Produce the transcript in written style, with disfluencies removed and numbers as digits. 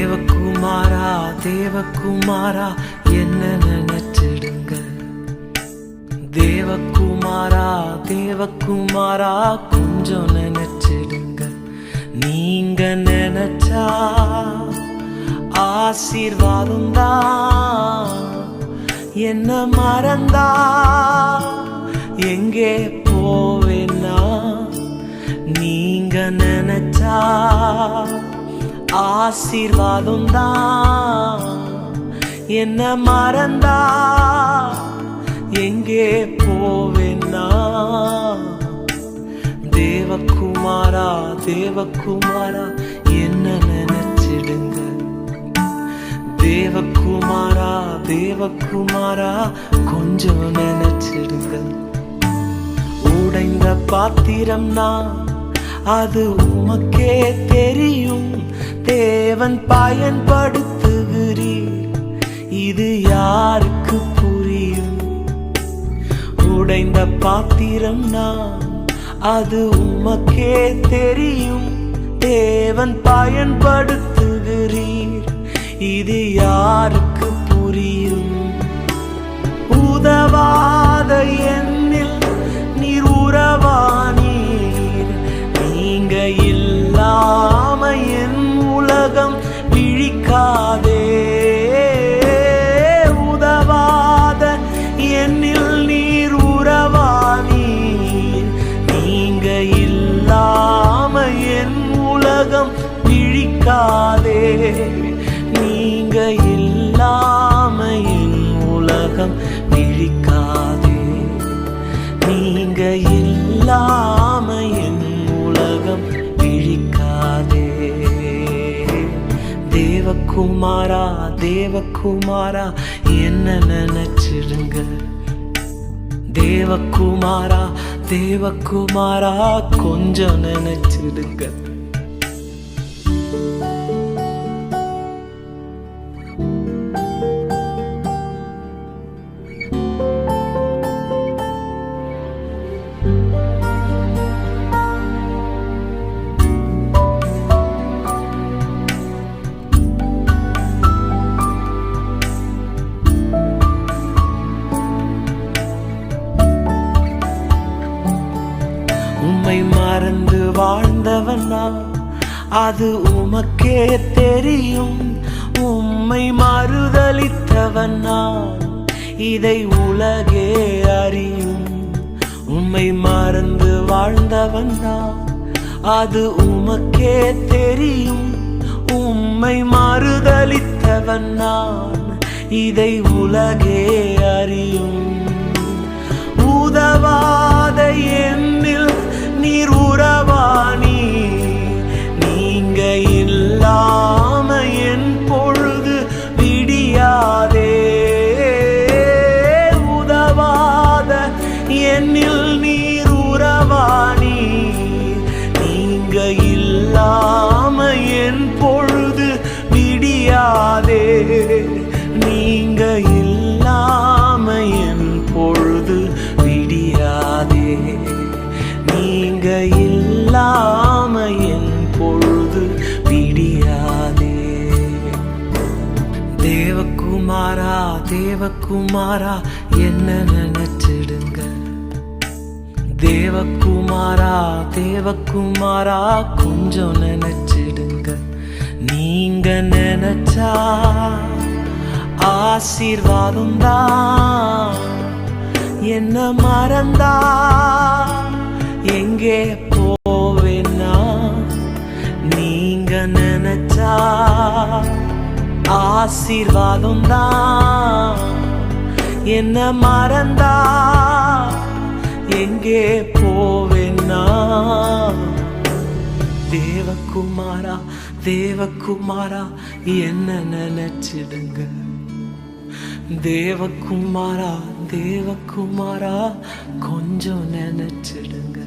தேவகுமாரா தேவகுமாரா என்ன நினைச்சிடுங்க. தேவகுமாரா தேவகுமாரா கொஞ்சம் நினைச்சிடுங்க. நீங்க நினைச்சா ஆசீர்வாதம் தான். என்ன மறந்தா எங்கே போவேன்னா, நீங்க நினைச்சா ஆசீர்வாதம் தான். என்ன மறந்தா எங்கே போவேன்னா, தேவகுமாரா தேவகுமாரா என்ன நினைச்சிடுங்க. தேவகுமாரா தேவகுமாரா கொஞ்சம் நினைச்சிடுங்க. உடைந்த பாத்திரம்னா அது உமக்கே தெரியும். தேவன் பயன்படுத்துகிறீர், இது யாருக்கு புரியும்? உடைந்த பாத்திரம்னா அது உமக்கே தெரியும். தேவன் பயன்படுத்துகிறீர், இது யாருக்கு புரியும்? உதவாத என்னில் நீர் உறவானீர். நீங்க இல்லாம என் உலகம் விழிக்காதே. உதவாத என்னில் நீர் உறவானீர். நீங்க இல்லாம என் உலகம் விழிக்காதே. நீங்க இல்லாம என் உலகம் விழிக்காதே. நீங்க இல்லாம என் உலகம் விழிக்காதே. தேவகுமாரா தேவகுமாரா என்ன நினைச்சிடுங்க. தேவகுமாரா தேவகுமாரா கொஞ்சம் நினைச்சிடுங்க. உம்மை மறந்து வாழ்ந்தவனா அது உமக்கே தெரியும். உம்மை மறுதலித்தவனா இதை உலகே அறியும். உம்மை மறந்து வாழ்ந்தவனா அது உமக்கே தெரியும். உம்மை மறுதலித்தவனா இதை உலகே அறியும். உதவாத என்னில் நீர் உறவானி. நீங்க இல்லாம என் பொழுது விடியாதே. உதவாத என்னில் நீர் உறவானி. நீங்க இல்லாம என் பொழுது விடியாதே. நீங்க இல்லாம என் பொழுது விடியாதே. நீங்க இல்லாம என் பொழுது விடியாதே. தேவகுமாரா தேவகுமாரா என்ன நினைச்சிடுங்க. தேவகுமாரா தேவகுமாரா கொஞ்சம் நினைச்சிடுங்க. நீங்க நினைச்சா ஆசீர்வாதம் தான். என்ன மறந்தா எங்கே போவேன்னா, நீங்க நினைச்சா ஆசீர்வாதம் தான். என்ன மறந்தா எங்கே போவேன்னா, தேவகுமாரா தேவகுமாரா என்ன நினைச்சிடுங்க. தேவகுமாரா தேவகுமாரா கொஞ்சம் நினைச்சிடுங்க.